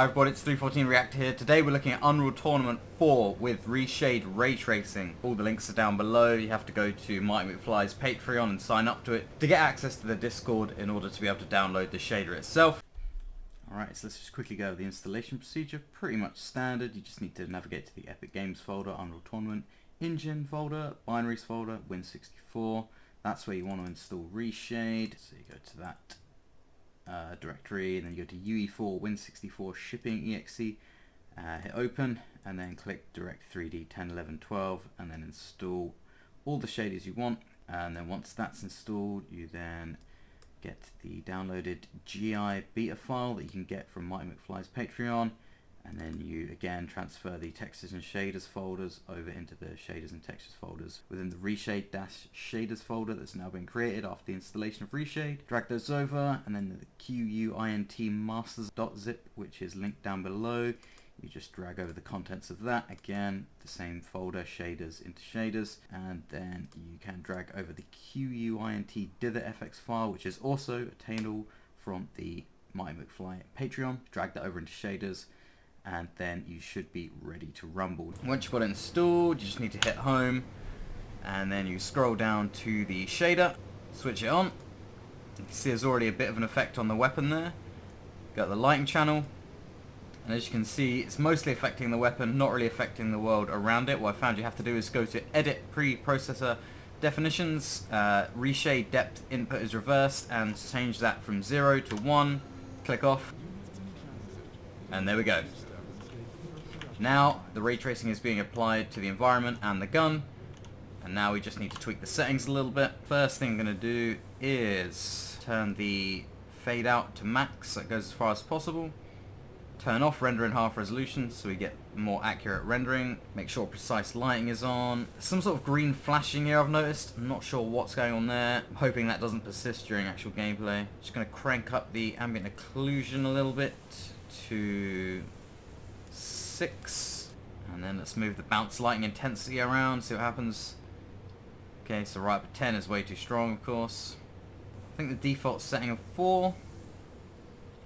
Hi everybody, it's 314 Reactor here. Today we're looking at Unreal Tournament 4 with Reshade Ray tracing. All the links are down below. You have to go to Mighty McFly's Patreon and sign up to it to get access to the Discord in order to be able to download the shader itself. Alright, so let's just quickly go over the installation procedure. Pretty much standard. You just need to navigate to the Epic Games folder, Unreal Tournament, Engine folder, Binaries folder, Win64. That's where you want to install Reshade. So you go to that directory, and then you go to UE4 Win64 shipping exe, hit open, and then click direct 3D 10, 11, 12, and then install all the shaders you want. And then once that's installed, you then get the downloaded GI beta file that you can get from Mighty McFly's Patreon, and then you again transfer the textures and shaders folders over into the shaders and textures folders within the Reshade-shaders folder that's now been created after the installation of Reshade. Drag those over, and then the qUINT masters.zip, which is linked down below, you just drag over the contents of that. Again, the same folder, shaders into shaders, and then you can drag over the qUINT dither.fx file, which is also attainable from the Mighty McFly Patreon. Drag that over into shaders, and then you should be ready to rumble. Once you've got it installed, you just need to hit home, and then you scroll down to the shader, switch it on. You can see there's already a bit of an effect on the weapon there. Got the lighting channel, and as you can see, it's mostly affecting the weapon, not really affecting the world around it. What I found you have to do is go to Edit Pre-Processor Definitions, Reshade Depth Input is reversed, and change that from 0 to 1. Click off, and there we go. Now the ray tracing is being applied to the environment and the gun, and now we just need to tweak the settings a little bit. First thing I'm going to do is turn the fade out to max so it goes as far as possible. Turn off render in half resolution so we get more accurate rendering. Make sure precise lighting is on. Some sort of green flashing here I've noticed. I'm not sure what's going on there. I'm hoping that doesn't persist during actual gameplay. Just going to crank up the ambient occlusion a little bit to 6, and then let's move the bounce lighting intensity around, see what happens. Okay, so right up at 10 is way too strong, of course. I think the default setting of 4.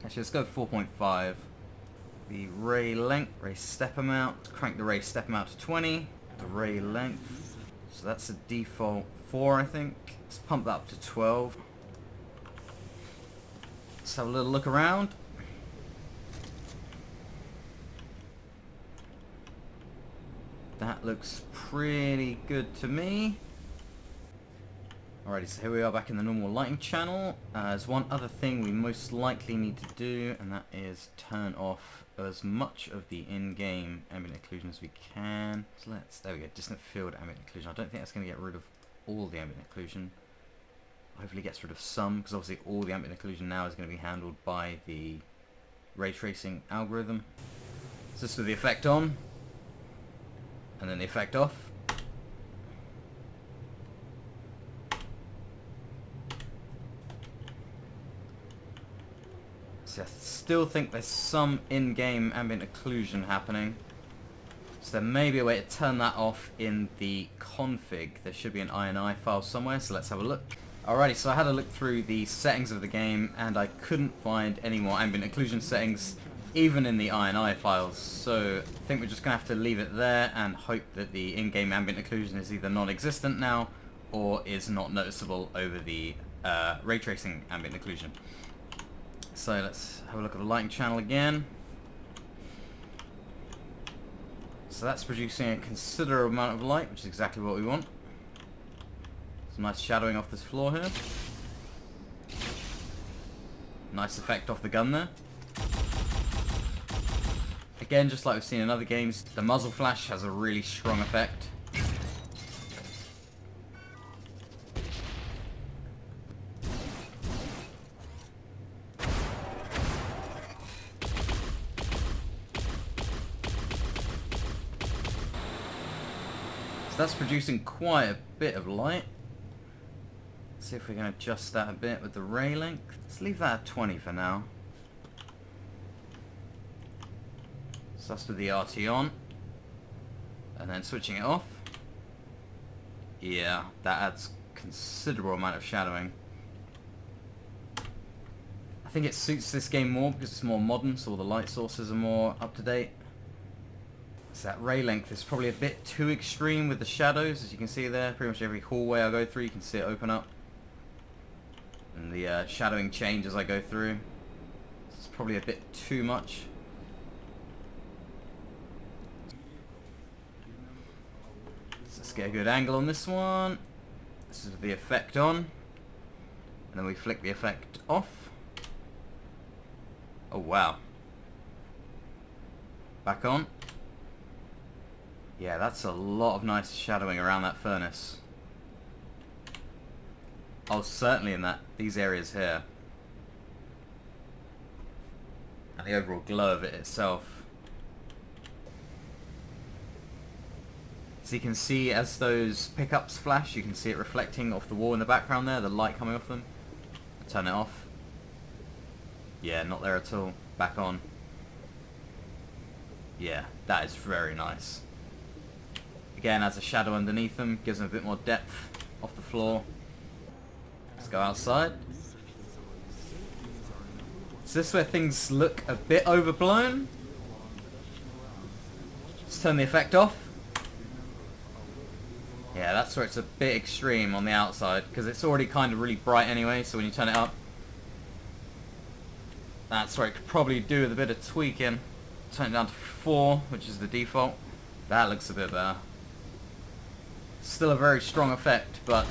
Actually, let's go 4.5. The ray length, ray step amount, crank the ray step amount to 20. The ray length, so that's the default 4, I think. Let's pump that up to 12. Let's have a little look around. That looks pretty good to me. Alrighty, so here we are back in the normal lighting channel. There's one other thing we most likely need to do, and that is turn off as much of the in-game ambient occlusion as we can. So there we go, distant field ambient occlusion. I don't think that's going to get rid of all the ambient occlusion. Hopefully it gets rid of some, because obviously all the ambient occlusion now is going to be handled by the ray tracing algorithm. So this with the effect on, and then the effect off. So I still think there's some in-game ambient occlusion happening. So there may be a way to turn that off in the config. There should be an INI file somewhere, so let's have a look. Alrighty, so I had a look through the settings of the game, and I couldn't find any more ambient occlusion settings even in the INI files, so I think we're just going to have to leave it there and hope that the in-game ambient occlusion is either non-existent now or is not noticeable over the ray tracing ambient occlusion. So let's have a look at the lighting channel again. So that's producing a considerable amount of light, which is exactly what we want. Some nice shadowing off this floor here. Nice effect off the gun there. Again, just like we've seen in other games, the muzzle flash has a really strong effect. So that's producing quite a bit of light. Let's see if we can adjust that a bit with the ray length. Let's leave that at 20 for now. So that's with the RT on, and then switching it off. Yeah, that adds considerable amount of shadowing. I think it suits this game more because it's more modern, so all the light sources are more up to date. So that ray length is probably a bit too extreme with the shadows, as you can see there. Pretty much every hallway I go through, you can see it open up. And the shadowing change as I go through. It's probably a bit too much. So let's get a good angle on this one. This is the effect on. And then we flick the effect off. Oh wow. Back on. Yeah, that's a lot of nice shadowing around that furnace. Oh, certainly in these areas here. And the overall glow of it itself. So you can see as those pickups flash, you can see it reflecting off the wall in the background there, the light coming off them. Turn it off. Yeah, not there at all. Back on. Yeah, that is very nice. Again, adds a shadow underneath them, gives them a bit more depth off the floor. Let's go outside. So this is where things look a bit overblown. Let's turn the effect off. Yeah, that's where it's a bit extreme on the outside, because it's already kind of really bright anyway, so when you turn it up, that's where it could probably do with a bit of tweaking. Turn it down to 4, which is the default. That looks a bit better. Still a very strong effect, but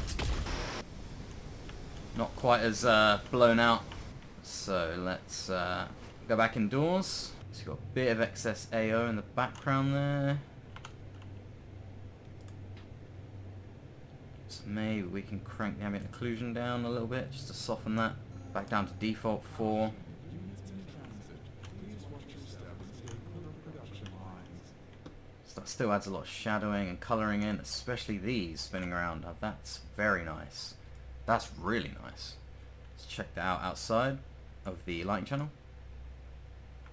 not quite as blown out. So let's go back indoors. So you've got a bit of excess AO in the background there. So maybe we can crank the ambient occlusion down a little bit just to soften that. Back down to default 4. That still adds a lot of shadowing and colouring in, especially these spinning around. Now that's very nice. That's really nice. Let's check that out outside of the lighting channel.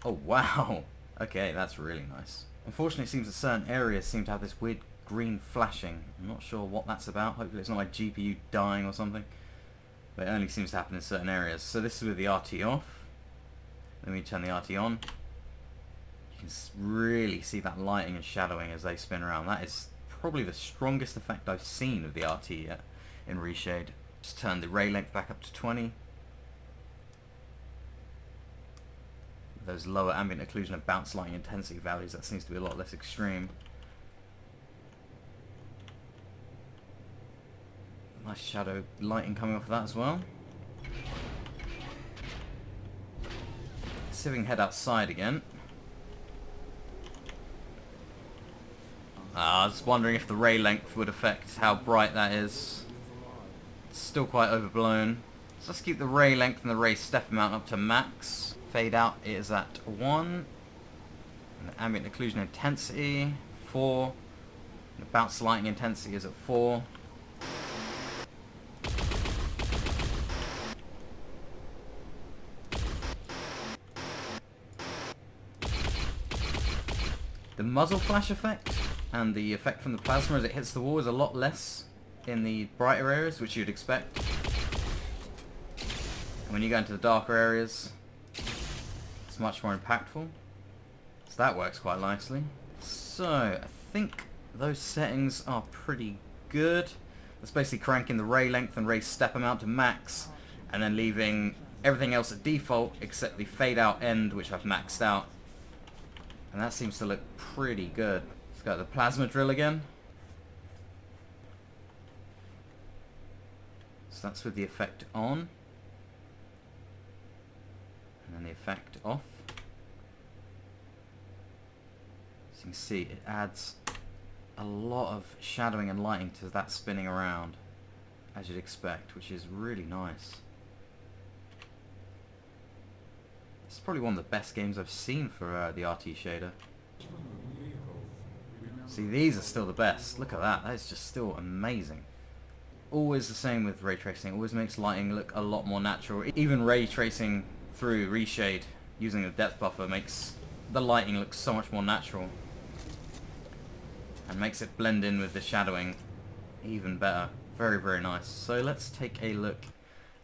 Oh wow! Okay, that's really nice. Unfortunately, it seems that certain areas seem to have this weird green flashing. I'm not sure what that's about. Hopefully it's not my GPU dying or something. But it only seems to happen in certain areas. So this is with the RT off. Then we turn the RT on. You can really see that lighting and shadowing as they spin around. That is probably the strongest effect I've seen of the RT yet in Reshade. Just turn the ray length back up to 20. Those lower ambient occlusion and bounce lighting intensity values, that seems to be a lot less extreme. Nice shadow lighting coming off of that as well. See if we can head outside again. I was wondering if the ray length would affect how bright that is. It's still quite overblown. So let's keep the ray length and the ray step amount up to max. Fade out is at 1. And the ambient occlusion intensity, 4. And the bounce lighting intensity is at 4. The muzzle flash effect and the effect from the plasma as it hits the wall is a lot less in the brighter areas, which you'd expect. And when you go into the darker areas, it's much more impactful. So that works quite nicely. So I think those settings are pretty good. That's basically cranking the ray length and ray step amount to max, and then leaving everything else at default except the fade out end, which I've maxed out. And that seems to look pretty good. Let's go to the plasma drill again. So that's with the effect on. And then the effect off. So you can see it adds a lot of shadowing and lighting to that spinning around, as you'd expect, which is really nice. It's probably one of the best games I've seen for the RT shader. See, these are still the best. Look at that. That is just still amazing. Always the same with ray tracing. It always makes lighting look a lot more natural. Even ray tracing through Reshade using the depth buffer makes the lighting look so much more natural. And makes it blend in with the shadowing even better. Very, very nice. So let's take a look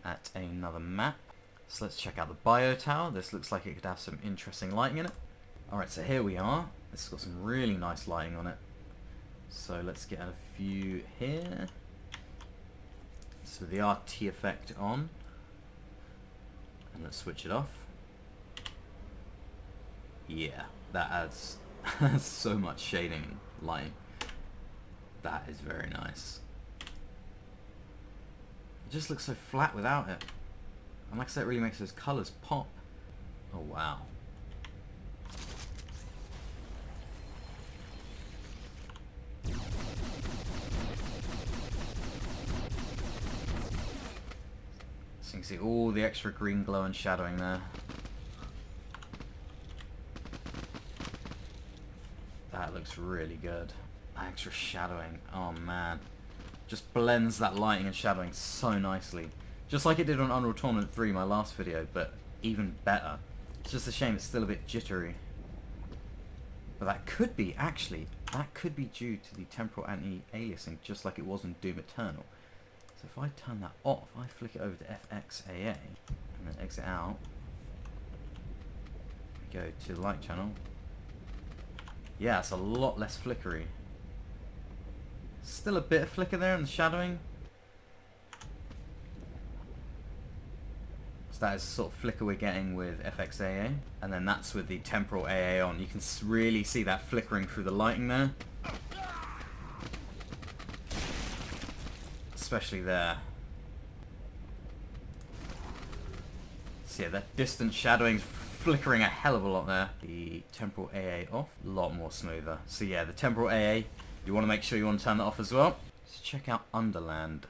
at another map. So let's check out the bio tower. This looks like it could have some interesting lighting in it. Alright, so here we are. This has got some really nice lighting on it. So let's get a few here. So the RT effect on. And let's switch it off. Yeah, that adds so much shading and lighting. That is very nice. It just looks so flat without it. And like I said, it really makes those colours pop. Oh wow. So you can see all the extra green glow and shadowing there. That looks really good. Extra shadowing, oh man. Just blends that lighting and shadowing so nicely. Just like it did on Unreal Tournament 3, my last video, but even better. It's just a shame it's still a bit jittery. But that could be, actually, that could be due to the temporal anti-aliasing, just like it was in Doom Eternal. So if I turn that off, I flick it over to FXAA, and then exit out. We go to the light channel. Yeah, it's a lot less flickery. Still a bit of flicker there in the shadowing. So that is the sort of flicker we're getting with FXAA. And then that's with the temporal AA on. You can really see that flickering through the lighting there. Especially there. So yeah, that distant shadowing's flickering a hell of a lot there. The temporal AA off, a lot more smoother. So yeah, the temporal AA, you want to make sure you want to turn that off as well. Let's check out Underland.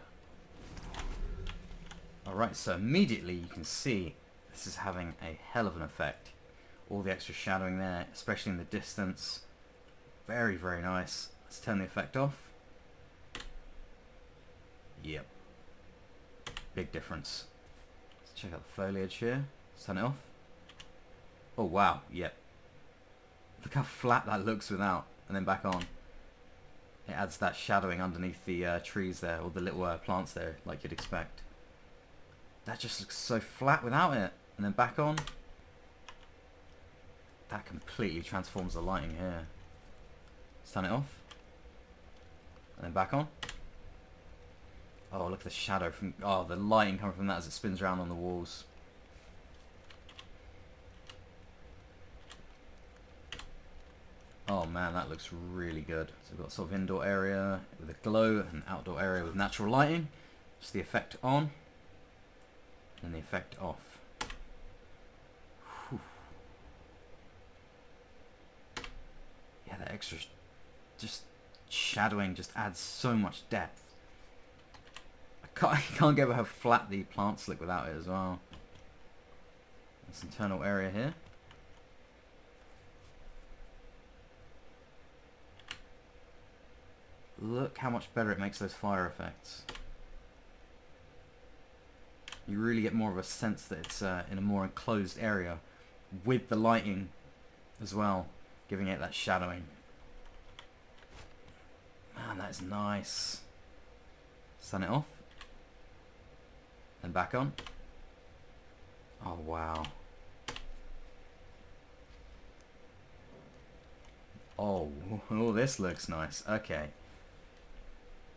Alright, so immediately you can see this is having a hell of an effect. All the extra shadowing there, especially in the distance. Very, very nice. Let's turn the effect off. Yep. Big difference. Let's check out the foliage here. Let's turn it off. Oh wow, yep. Look how flat that looks without, and then back on. It adds that shadowing underneath the trees there, or the little plants there, like you'd expect. That just looks so flat without it, and then back on. That completely transforms the lighting here. Let's turn it off, and then back on. Oh, look at the shadow from, oh, the lighting coming from that as it spins around on the walls. Oh man, that looks really good. So we've got sort of indoor area with a glow and outdoor area with natural lighting. Just the effect on and the effect off. Whew. Yeah, that extra just shadowing just adds so much depth. I can't get over how flat the plants look without it as well. This internal area here. Look how much better it makes those fire effects. You really get more of a sense that it's in a more enclosed area with the lighting as well, giving it that shadowing. Man, that is nice. Turn it off. And back on. Oh wow. Oh, this looks nice. Okay.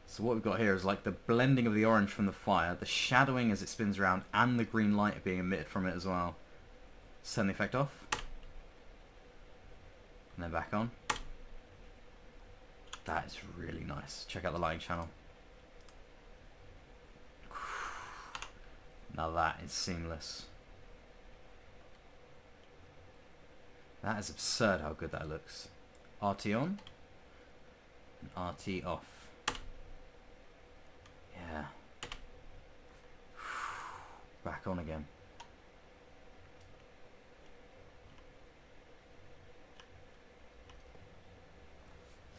So what we've got here is like the blending of the orange from the fire, the shadowing as it spins around, and the green light being emitted from it as well. Turn the effect off. And then back on. That is really nice. Check out the lighting channel. Now that is seamless. That is absurd how good that looks. RT on. And RT off. Yeah. Back on again.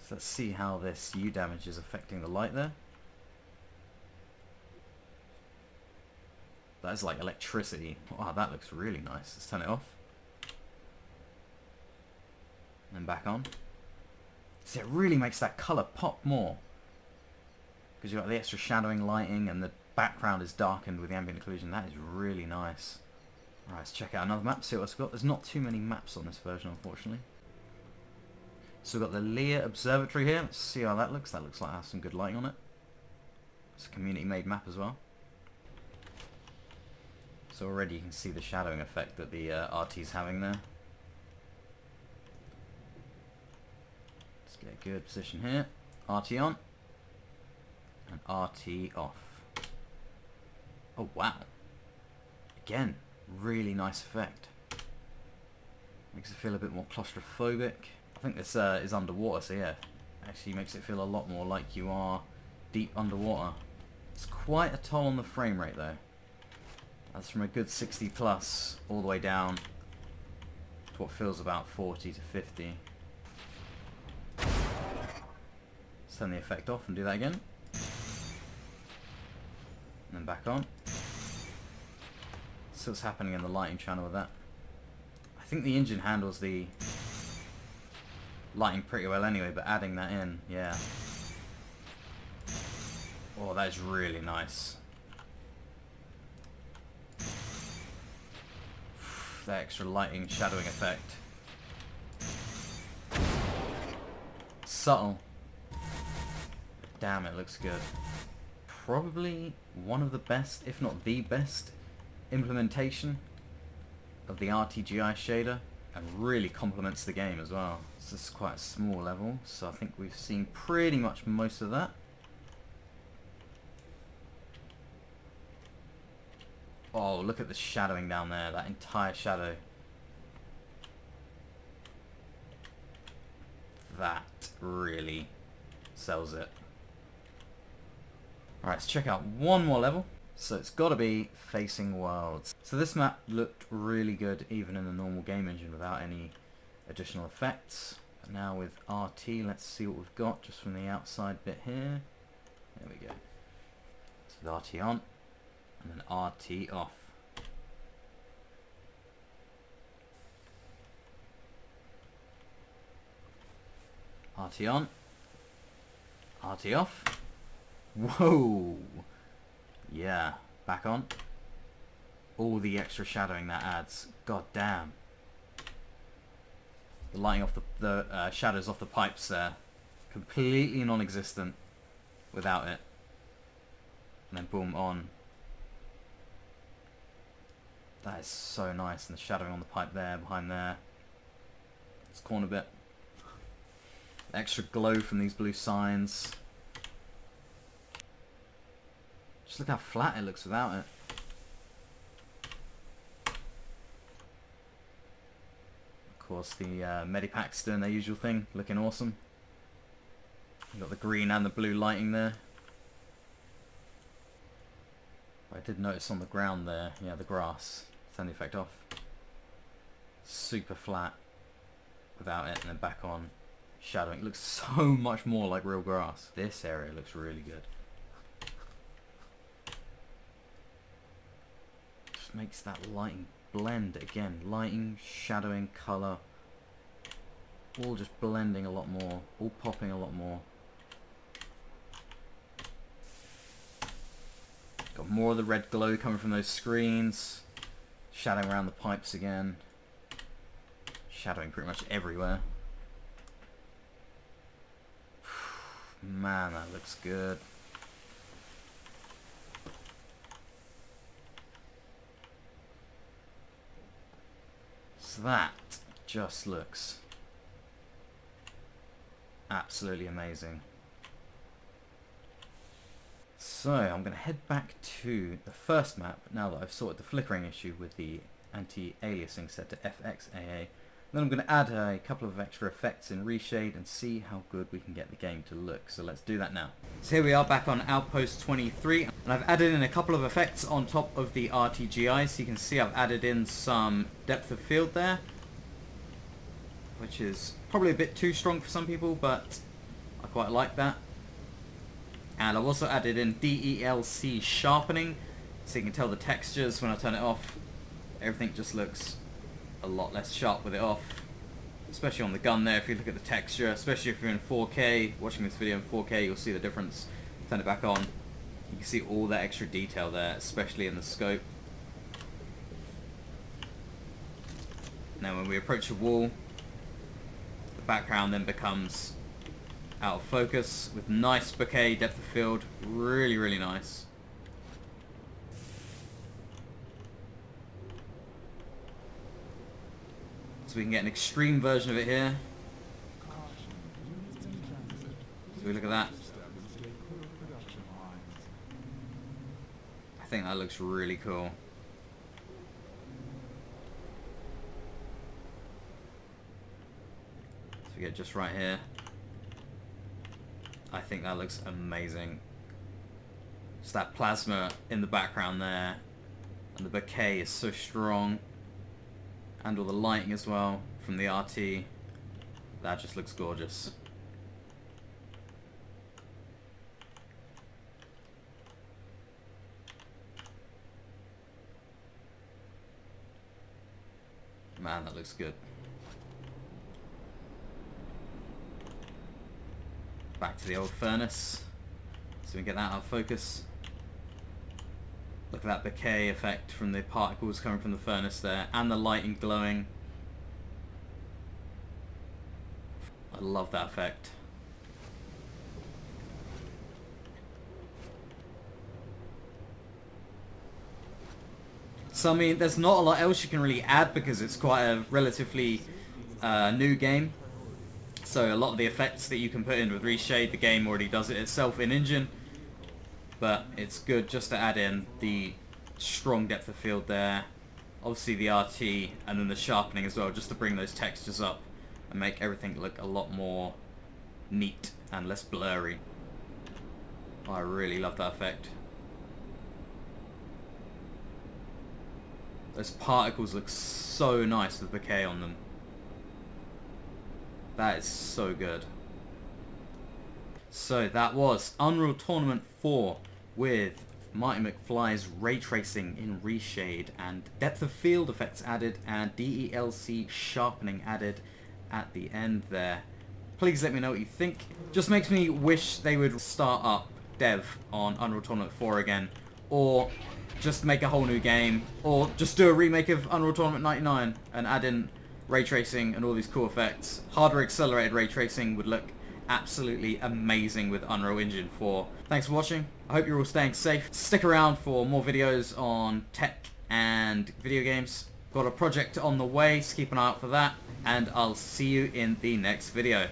So let's see how this U damage is affecting the light there. That is like electricity. Wow, that looks really nice. Let's turn it off. And then back on. See, it really makes that colour pop more. Because you've got the extra shadowing, lighting, and the background is darkened with the ambient occlusion. That is really nice. Alright, let's check out another map, see what it's got. There's not too many maps on this version, unfortunately. So we've got the Lear Observatory here. Let's see how that looks. That looks like it has some good lighting on it. It's a community-made map as well. So already you can see the shadowing effect that the RT's having there. Let's get a good position here. RT on. And RT off. Oh wow. Again, really nice effect. Makes it feel a bit more claustrophobic. I think this is underwater, so yeah. Actually makes it feel a lot more like you are deep underwater. It's quite a toll on the frame rate though. That's from a good 60 plus all the way down to what feels about 40 to 50. Let's turn the effect off and do that again. And then back on. See what's happening in the lighting channel with that. I think the engine handles the lighting pretty well anyway, but adding that in, yeah. Oh, that is really nice. That extra lighting shadowing effect. Subtle. Damn, it looks good. Probably one of the best, if not the best, implementation of the RTGI shader, and really complements the game as well. This is quite a small level, so I think we've seen pretty much most of that. Oh, look at the shadowing down there, that entire shadow. That really sells it. Alright, let's check out one more level. So it's got to be Facing Worlds. So this map looked really good even in the normal game engine without any additional effects. But now with RT, let's see what we've got just from the outside bit here. There we go. So with RT on, and then RT off. RT on, RT off. Whoa! Yeah, back on. All the extra shadowing that adds. God damn. The lighting off the shadows off the pipes there, completely non-existent without it. And then boom, on. That is so nice, and the shadowing on the pipe there, behind there. This corner bit. The extra glow from these blue signs. Just look how flat it looks without it. Of course, the Medipacks doing their usual thing, looking awesome. You've got the green and the blue lighting there. I did notice on the ground there, yeah, the grass. Turn the effect off. Super flat without it, and then back on. Shadowing. It looks so much more like real grass. This area looks really good. Just makes that lighting blend again. Lighting, shadowing, colour, all just blending a lot more, all popping a lot more. Got more of the red glow coming from those screens. Shadowing around the pipes again. Shadowing pretty much everywhere. Man, that looks good. So that just looks absolutely amazing. So I'm going to head back to the first map now that I've sorted the flickering issue with the anti-aliasing set to FXAA. Then I'm going to add a couple of extra effects in Reshade and see how good we can get the game to look. So let's do that now. So here we are back on Outpost 23, and I've added in a couple of effects on top of the RTGI. So you can see I've added in some depth of field there, which is probably a bit too strong for some people, but I quite like that. And I've also added in DLC sharpening, so you can tell the textures when I turn it off. Everything just looks a lot less sharp with it off, especially on the gun there. If you look at the texture, especially if you're in 4K, watching this video in 4K, you'll see the difference. Turn it back on, you can see all that extra detail there, especially in the scope. Now when we approach a wall, the background then becomes out of focus with nice bokeh depth of field. Really, really nice. So we can get an extreme version of it here. So we look at that. I think that looks really cool. So we get just right here. I think that looks amazing. Just that plasma in the background there. And the bokeh is so strong. And all the lighting as well from the RT. That just looks gorgeous. Man, that looks good. Back to the old furnace. So we get that out of focus. Look at that bokeh effect from the particles coming from the furnace there, and the lighting glowing. I love that effect. So I mean, there's not a lot else you can really add because it's quite a relatively new game. So a lot of the effects that you can put in with Reshade, the game already does it itself in engine. But it's good just to add in the strong depth of field there, obviously the RT, and then the sharpening as well, just to bring those textures up and make everything look a lot more neat and less blurry. Oh, I really love that effect. Those particles look so nice with bokeh on them. That is so good. So that was Unreal Tournament 4 with Marty McFly's ray tracing in Reshade and depth of field effects added and DLC sharpening added at the end there. Please let me know what you think. Just makes me wish they would start up dev on Unreal Tournament 4 again, or just make a whole new game, or just do a remake of Unreal Tournament 99 and add in ray tracing and all these cool effects. Hardware accelerated ray tracing would look absolutely amazing with Unreal Engine 4. Thanks for watching. I hope you're all staying safe. Stick around for more videos on tech and video games. Got a project on the way, so keep an eye out for that. And I'll see you in the next video.